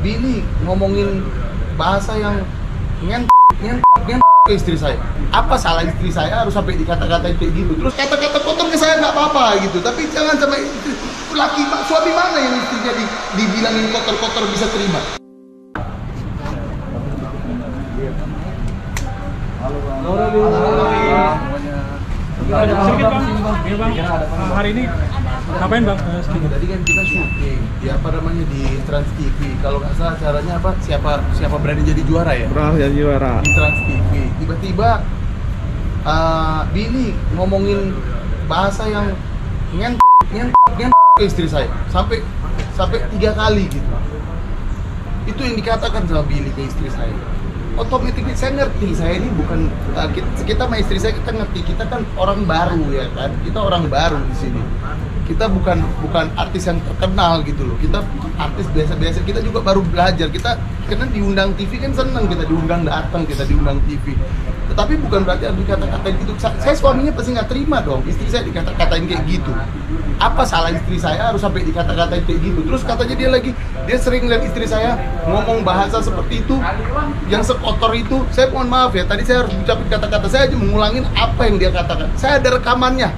Billy ngomongin bahasa yang ngen ke istri saya. Apa salah istri saya harus sampai dikata-katain kayak gitu? Terus kata-kata kotor ke saya nggak apa-apa gitu, tapi jangan sama suami mana yang istrinya dibilangin kotor-kotor bisa terima? Sedikit bang, ya bang, hari ini ngapain bang? Tadi kan kita syuting, ya apa namanya di Trans TV. Kalau nggak salah acaranya apa? Siapa berani jadi juara ya? Berani jadi juara. Di Trans TV. Tiba-tiba Billy ngomongin bahasa yang ngen ke istri saya sampai 3 kali gitu. Itu yang dikatakan sama Billy ke istri saya. Otomatis saya ngerti, saya ini bukan kita sama istri saya, kita ngerti, kita kan orang baru ya kan, kita orang baru di sini, kita bukan artis yang terkenal gitu loh, kita artis biasa-biasa, kita juga baru belajar, kita karena diundang TV kan seneng, kita diundang datang, kita diundang TV, tetapi bukan berarti harus dikata-katain gitu. Saya suaminya pasti nggak terima dong, istri saya dikata-katain kayak gitu. Apa salah istri saya harus sampai dikata-katain kayak gitu? Terus katanya dia sering lihat istri saya ngomong bahasa seperti itu, yang sekotor itu. Saya mohon maaf ya, tadi saya harus ucapin kata-kata, saya aja mengulangin apa yang dia katakan. Saya ada rekamannya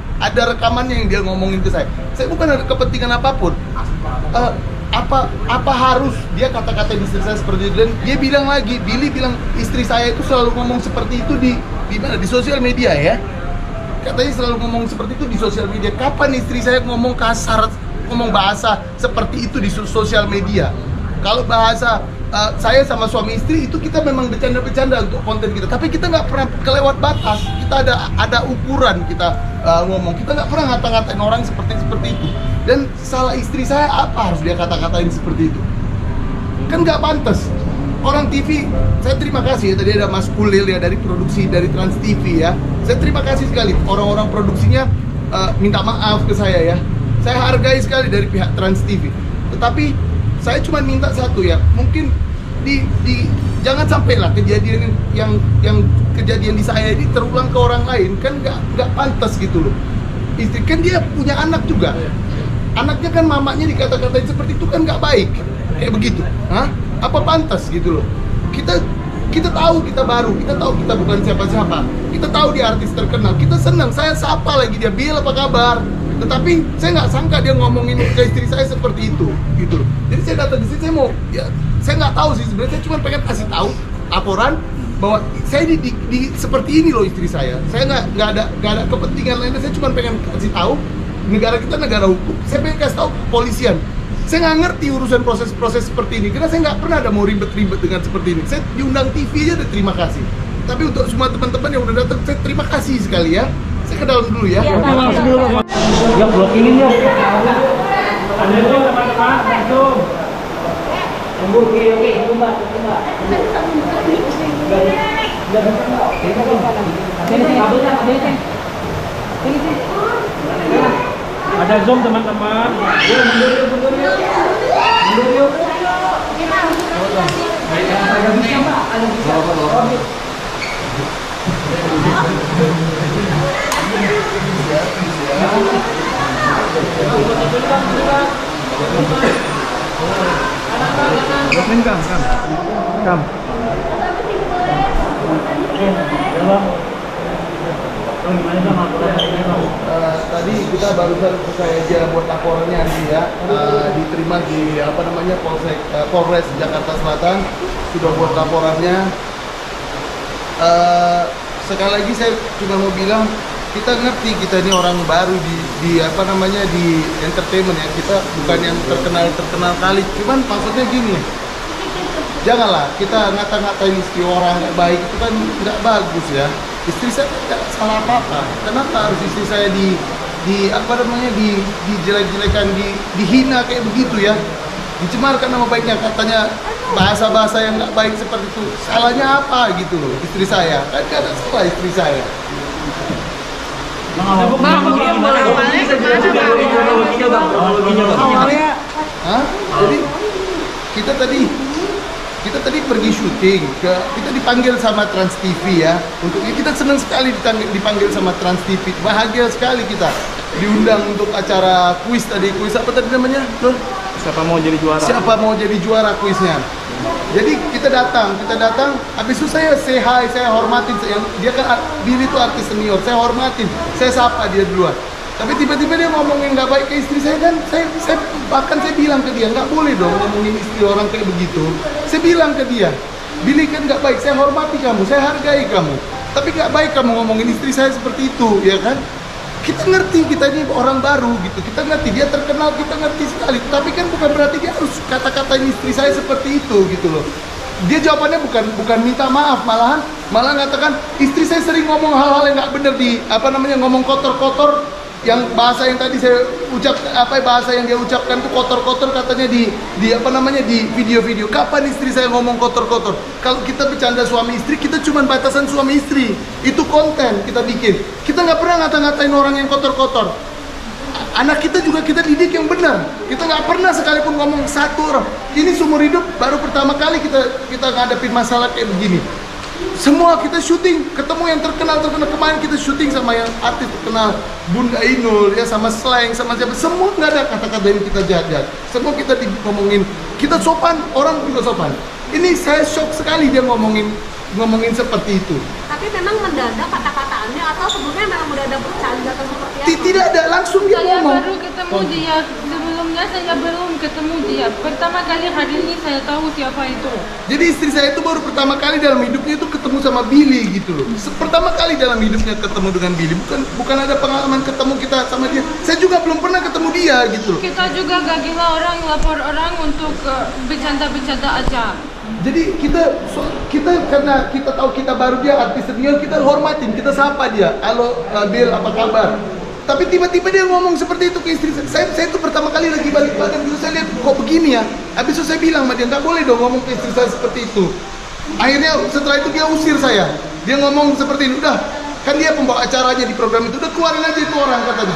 yang dia ngomongin ke saya. Saya bukan ada kepentingan apapun. Apa harus dia kata-katain istri saya seperti itu? Dan dia bilang lagi, Billy bilang istri saya itu selalu ngomong seperti itu di mana? Di sosial media ya. Katanya selalu ngomong seperti itu di sosial media. Kapan istri saya ngomong kasar, ngomong bahasa seperti itu di sosial media? Kalau bahasa saya sama suami istri itu kita memang bercanda-bercanda untuk konten kita, tapi kita nggak pernah kelewat batas. Kita ada ukuran kita ngomong. Kita nggak pernah ngata-ngatain orang seperti itu. Dan salah istri saya apa harus dia kata-katain seperti itu? Kan nggak pantas. Orang TV, saya terima kasih ya, tadi ada Mas Kulil ya dari produksi dari Trans TV ya. Saya terima kasih sekali orang-orang produksinya minta maaf ke saya ya. Saya hargai sekali dari pihak Trans TV. Tetapi saya cuma minta satu ya, mungkin jangan sampai lah kejadian yang kejadian di saya ini terulang ke orang lain, kan nggak pantas gitu loh. Istri kan dia punya anak juga. Anaknya kan mamanya dikata-katain seperti itu kan nggak baik. Kayak begitu. Hah? Apa pantas gitu loh? Kita tahu kita baru, kita tahu kita bukan siapa-siapa, kita tahu dia artis terkenal, kita senang, saya sapa lagi dia, Bil apa kabar? Tetapi saya nggak sangka dia ngomongin ke istri saya seperti itu, gitu loh. Jadi saya datang di sini, saya mau, ya saya nggak tahu sih sebenarnya, saya cuma pengen kasih tahu laporan bahwa saya di seperti ini loh istri saya nggak ada kepentingan lainnya, saya cuma pengen kasih tahu negara kita negara hukum, saya pengen kasih tahu kepolisian. Saya nggak ngerti urusan proses seperti ini, karena saya nggak pernah ada mau ribet-ribet dengan seperti ini. Saya diundang TV aja udah terima kasih. Tapi untuk semua teman-teman yang udah datang, saya terima kasih sekali ya. Saya ke dalam dulu ya. Ya blokingin ya. Ada itu teman-teman, itu. Oke, tunggu. Ada Zoom teman-teman. Mundur yuk. Ada bisa Mbak, ada bisa. Kam. Tadi kita barusan selesai aja buat laporannya nih ya, diterima di Polres Jakarta Selatan, sudah buat laporannya. Sekali lagi saya cuma mau bilang, kita ngerti kita ini orang baru di entertainment ya, kita bukan yang terkenal kali, cuman maksudnya gini, janganlah kita ngata-ngatain istri orang nggak baik, itu kan tidak bagus ya. Istri saya tidak salah apa-apa. Kenapa harus istri saya dijelek-jelekan, dihina kayak begitu ya? Dicemarkan nama baiknya, katanya bahasa-bahasa yang nggak baik seperti itu. Salahnya apa gitu loh istri saya? Kan nggak ada salah istri saya. Jadi kita tadi pergi syuting, kita dipanggil sama Trans TV ya. Untuk kita senang sekali dipanggil sama Trans TV. Bahagia sekali kita diundang untuk acara kuis apa tadi namanya? Siapa mau jadi juara? Siapa mau jadi juara kuisnya. Jadi kita datang, habis itu saya say hi, saya hormatin, dia kan Billy itu artis senior, saya hormatin, saya sapa dia duluan. Tapi tiba-tiba dia ngomongin nggak baik ke istri saya kan, bahkan saya bilang ke dia, nggak boleh dong ngomongin istri orang kayak begitu. Saya bilang ke dia, Billy kan nggak baik, saya hormati kamu, saya hargai kamu. Tapi nggak baik kamu ngomongin istri saya seperti itu, ya kan? Kita ngerti, kita ini orang baru gitu, kita ngerti, dia terkenal, kita ngerti sekali. Tapi kan bukan berarti dia harus kata-katain istri saya seperti itu gitu loh. Dia jawabannya bukan minta maaf, malah ngatakan istri saya sering ngomong hal-hal yang nggak benar ngomong kotor-kotor. Yang bahasa yang tadi saya bahasa yang dia ucapkan itu kotor-kotor katanya di video-video. Kapan istri saya ngomong kotor-kotor? Kalau kita bercanda suami istri, kita cuma batasan suami istri. Itu konten kita bikin. Kita nggak pernah ngata-ngatain orang yang kotor-kotor. Anak kita juga kita didik yang benar. Kita nggak pernah sekalipun ngomong satu orang. Ini seumur hidup baru pertama kali kita ngadepin masalah kayak begini. Semua kita syuting, ketemu yang terkenal kemarin kita syuting sama yang artis terkenal Bunda Inul ya, sama Slang, sama siapa, semua nggak ada kata-kata yang kita jahat. Semua kita ngomongin, kita sopan, orang juga sopan. Ini saya shock sekali dia ngomongin seperti itu. Tapi memang mendadak kata-kataannya atau sebelumnya memang mendadak bercanda atau seperti apa? Tidak ada, langsung dia Saya ngomong. baru ketemu dia, sebelumnya saya belum ketemu dia. Pertama kali hari ini saya tahu siapa itu. Jadi istri saya itu baru pertama kali dalam hidupnya itu ketemu sama Billy gitu loh. Pertama kali dalam hidupnya ketemu dengan Billy. Bukan ada pengalaman ketemu kita sama dia. Saya juga belum pernah ketemu dia gitu loh. Kita juga gak gila orang lapor orang untuk bercanda-bercanda aja. Jadi kita karena kita tahu kita baru, dia artis senior, kita hormatin, kita sapa dia. Halo Bill, apa kabar? Tapi tiba-tiba dia ngomong seperti itu ke istri saya. Saya itu pertama kali lagi balik badan gitu, saya lihat kok begini ya. Habis itu saya bilang sama dia, nggak boleh dong ngomong ke istri saya seperti itu. Akhirnya setelah itu dia usir saya. Dia ngomong seperti ini, udah kan dia pembawa acaranya di program itu, udah keluarin aja itu orang katanya.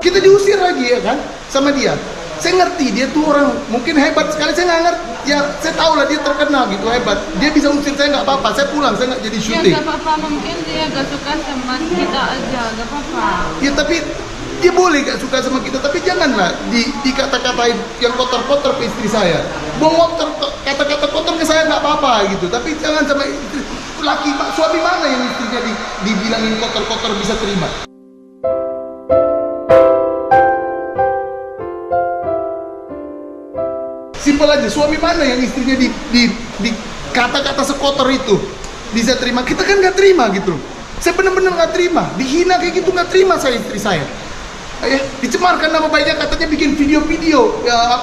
Kita diusir lagi ya kan sama dia. Saya ngerti dia tuh orang mungkin hebat sekali, saya nggak ngerti ya, saya tahu lah dia terkenal gitu, hebat, dia bisa usir saya, nggak apa-apa, saya pulang, saya nggak jadi syuting. Ya gak apa-apa, mungkin dia gak suka sama kita aja, gak apa-apa. Ya tapi dia boleh gak suka sama kita, tapi janganlah dikata-katain yang kotor-kotor ke istri saya. Buang kata-kata kotor ke saya nggak apa-apa gitu, tapi jangan sama istri. Suami mana yang istrinya dibilangin kotor-kotor bisa terima? Simpel aja, suami mana yang istrinya di kata-kata sekotor itu bisa terima? Kita kan nggak terima gitu. Saya benar-benar nggak terima, dihina kayak gitu nggak terima saya, istri saya. Ya, dicemarkan nama baiknya, katanya bikin video-video, ya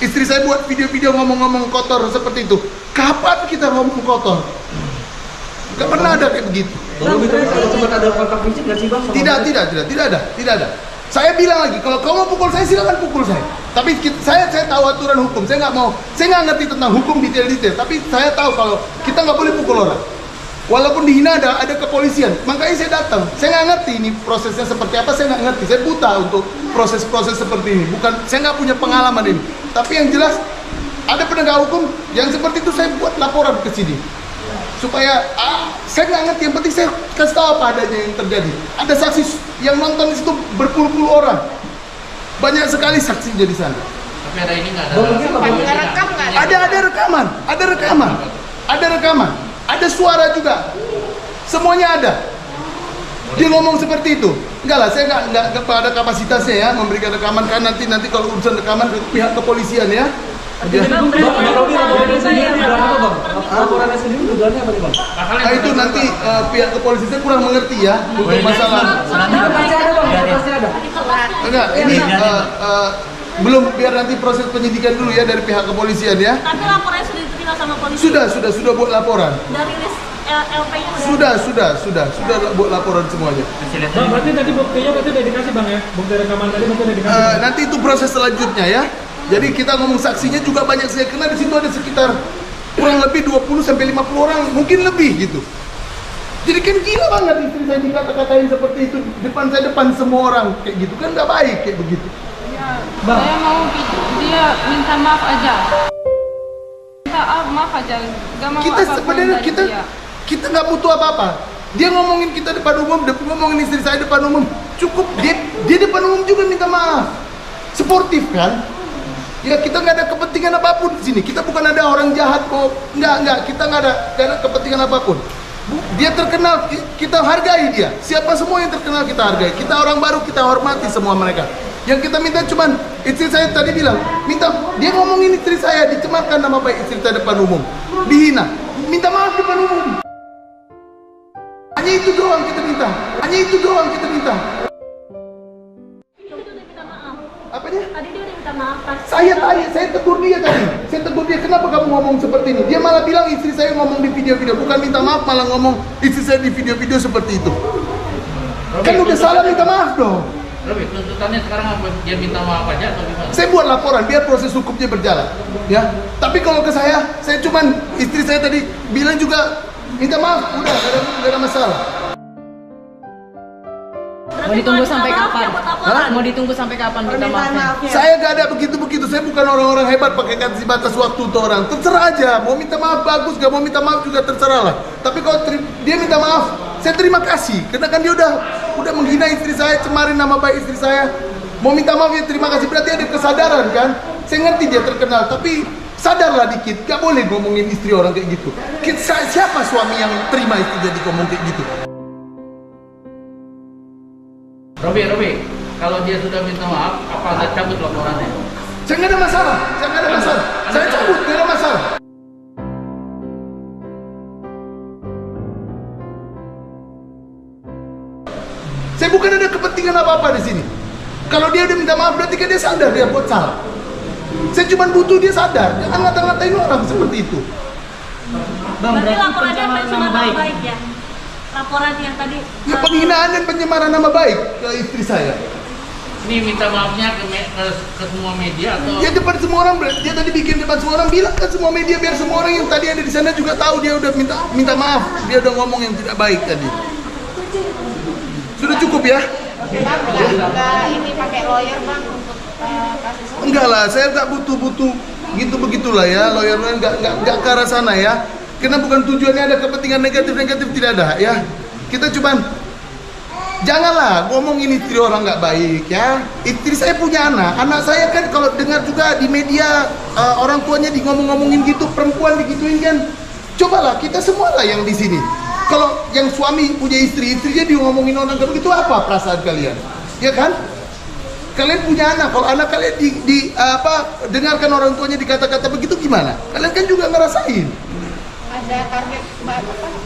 istri saya buat video-video ngomong-ngomong kotor seperti itu. Kapan kita ngomong kotor? Gak pernah ada kayak begitu. Sempat ada kontak fisik nggak sih Bang? Tidak ada. Saya bilang lagi, kalau kau mau pukul saya silakan pukul saya. Tapi saya tahu aturan hukum. Saya nggak ngerti tentang hukum detail-detail. Tapi saya tahu kalau kita nggak boleh pukul orang. Walaupun dihina ada kepolisian. Makanya saya datang. Saya nggak ngerti ini prosesnya seperti apa. Saya nggak ngerti. Saya buta untuk proses-proses seperti ini. Saya nggak punya pengalaman ini. Tapi yang jelas ada penegak hukum yang seperti itu, saya buat laporan ke sini. Supaya saya nggak ngerti, yang penting saya kasih tahu apa adanya yang terjadi. Ada saksi yang nonton di situ berpuluh-puluh orang, banyak sekali saksinya di sana. Tapi ada ini nggak ada? Ada rekaman, ada suara juga, semuanya ada. Dia ngomong seperti itu. Enggak lah, saya nggak ada kapasitasnya ya memberikan rekaman, kan nanti kalau urusan rekaman ke pihak kepolisian ya. Laporannya sendiri tujuannya apa nih Bang? Itu nanti pihak kepolisian saya kurang mengerti ya untuk masalah. Pasti ada. Enggak, ini belum, biar nanti proses penyidikan dulu ya dari pihak kepolisian ya. Tapi laporannya sudah diterima sama polisi? Sudah buat laporan. Dari list LP-nya sudah buat laporan semuanya. Bang, berarti tadi buktinya udah dikasih Bang ya? Bukti rekaman tadi udah dikasih. Nanti itu proses selanjutnya ya. Jadi kita ngomong saksinya juga banyak, saya kenal di situ ada sekitar kurang lebih 20 sampai 50 orang, mungkin lebih gitu. Jadi kan gila banget istri saya dikata-katain seperti itu depan semua orang kayak gitu, kan nggak baik kayak begitu. Ya, saya mau dia minta maaf aja. Minta maaf aja, gak mau Kita apapun sebenarnya dari dia. kita nggak butuh apa-apa. Dia ngomongin kita depan umum, dia ngomongin istri saya depan umum. Cukup, dia depan umum juga minta maaf. Sportif kan? Ya kita nggak ada kepentingan apapun di sini. Kita bukan ada orang jahat kok. Nggak. Kita nggak ada kepentingan apapun. Dia terkenal, kita hargai dia. Siapa semua yang terkenal kita hargai. Kita orang baru, kita hormati semua mereka. Yang kita minta cuman, istri saya tadi bilang, dia ngomongin istri saya, dicemarkan nama baik istri saya depan umum, dihina, minta maaf depan umum. Hanya itu doang kita minta. Itu dia minta maaf. Apanya? Tadi dia udah minta maaf pas. Saya tegur dia tadi. Saya tegur dia, kenapa kamu ngomong seperti ini? Dia malah bilang istri saya ngomong di video-video, bukan minta maaf, malah ngomong istri saya di video-video seperti itu. Kan udah salah, minta maaf dong. Robi, tuntutannya sekarang apa? Dia minta maaf aja atau gimana? Saya buat laporan biar proses hukumnya berjalan, ya. Tapi kalau ke saya cuman istri saya tadi bilang juga minta maaf, udah gak ada masalah. Mau ditunggu sampai kapan? Hah? Mau ditunggu sampai kapan minta maafnya? Saya gak ada begitu-begitu, saya bukan orang-orang hebat pakai kasih batas waktu tuh orang. Terserah aja, mau minta maaf bagus, gak mau minta maaf juga terserah lah. Tapi kalau dia minta maaf, saya terima kasih, karena kan dia udah menghina istri saya, cemarin nama baik istri saya. Mau minta maaf ya terima kasih, berarti ada kesadaran kan? Saya ngerti dia terkenal, tapi sadarlah dikit, gak boleh ngomongin istri orang kayak gitu. Siapa suami yang terima istri jadi ngomong kayak gitu? Robi, kalau dia sudah minta maaf, apa Anda cabut laporannya? Saya nggak ada masalah. Saya cabut, nggak ada masalah. Saya bukan ada kepentingan apa-apa di sini. Kalau dia udah minta maaf, berarti kan dia sadar dia buat salah. Saya cuma butuh dia sadar. Jangan ngata-ngatain orang seperti itu. Berarti laporannya pencemaran nama baik ya? Laporan yang tadi. Ya penghinaan dan pencemaran nama baik ke istri saya. Ini minta maafnya ke semua media atau? Dia depan semua orang, dia tadi bikin depan semua orang, bilang ke semua media biar semua orang yang tadi ada di sana juga tahu dia udah minta maaf. Dia udah ngomong yang tidak baik tadi. Sudah cukup ya? Enggak ini pakai lawyer bang untuk kasus. Enggak lah, saya nggak butuh gitu begitulah ya, lawyer nggak ke arah sana ya. Karena bukan tujuannya ada kepentingan negatif tidak ada ya. Kita cuman janganlah ngomongin istri orang nggak baik ya. Istri saya punya anak saya kan kalau dengar juga di media orang tuanya ngomongin gitu, perempuan digituin kan. Cobalah kita semua lah yang di sini. Kalau yang suami punya istrinya ngomongin orang kayak begitu, apa perasaan kalian? Ya kan? Kalian punya anak, kalau anak kalian dengarkan orang tuanya dikata-kata begitu gimana? Kalian kan juga ngerasain. Ada target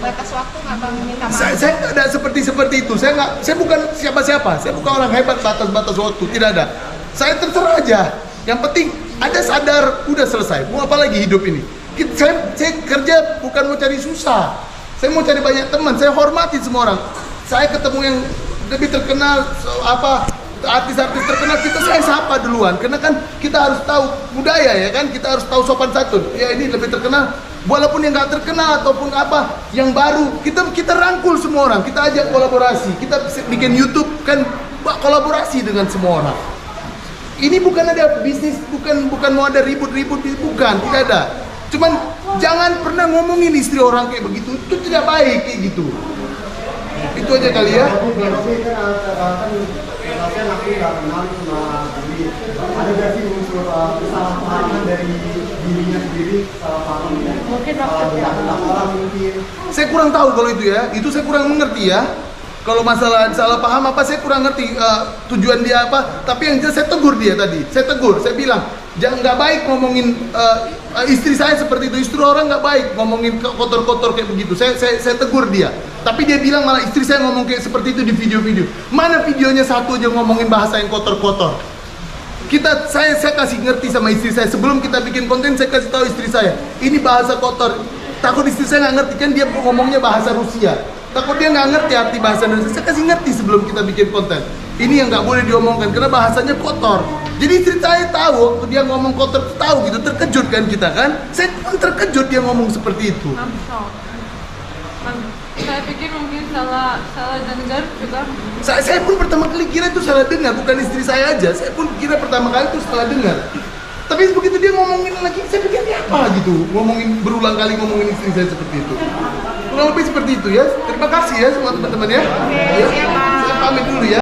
batas waktu nggak bang minta maaf? Saya nggak ada seperti itu. Saya bukan siapa-siapa. Saya bukan orang hebat batas waktu. Tidak ada. Saya terserah aja. Yang penting ada sadar, udah selesai. Mau apa lagi hidup ini? Saya kerja bukan mau cari susah. Saya mau cari banyak teman. Saya hormati semua orang. Saya ketemu yang lebih terkenal, artis-artis terkenal, saya sapa duluan. Karena kan kita harus tahu budaya ya kan. Kita harus tahu sopan santun. Ya ini lebih terkenal. Walaupun yang nggak terkenal ataupun yang baru, kita rangkul semua orang, kita ajak kolaborasi, kita bikin YouTube kan kolaborasi dengan semua orang. Ini bukan ada bisnis, bukan mau ada ribut-ribut, bukan, tidak ada. Cuman jangan pernah ngomongin istri orang kayak begitu, itu tidak baik kayak gitu. Itu aja kali ya. Saya ngaku nggak kenal sama Billy. Ada nggak sih unsur kesalahpahaman dari dirinya sendiri, salah paham ya? Mungkin orang mungkin. Saya kurang tahu kalau itu ya. Itu saya kurang mengerti ya. Kalau masalah salah paham apa saya kurang ngerti tujuan dia apa. Tapi yang jelas saya tegur dia tadi. Saya bilang jangan nggak baik ngomongin istri saya seperti itu. Istri orang nggak baik ngomongin kotor-kotor kayak begitu. Saya tegur dia. Tapi dia bilang malah istri saya ngomong kayak seperti itu di video-video. Mana videonya satu aja ngomongin bahasa yang kotor-kotor. Saya kasih ngerti sama istri saya sebelum kita bikin konten. Saya kasih tahu istri saya ini bahasa kotor. Takut istri saya nggak ngerti kan dia ngomongnya bahasa Rusia. Takut dia nggak ngerti arti bahasa Indonesia. Saya kasih ngerti sebelum kita bikin konten. Ini yang nggak boleh diomongkan karena bahasanya kotor. Jadi istri saya tahu waktu dia ngomong kotor, tahu gitu, terkejut kan kita kan. Saya pun terkejut dia ngomong seperti itu. Saya pikir mungkin salah dengar juga. Saya pun pertama kali kira itu salah dengar, bukan istri saya aja. Saya pun kira pertama kali itu salah dengar. Tapi begitu dia ngomongin lagi, saya pikir ini apa gitu, ngomongin berulang kali ngomongin istri saya seperti itu. Kurang lebih seperti itu ya. Terima kasih ya semua teman-teman ya. Oke, siap, Bang. Saya pamit dulu ya.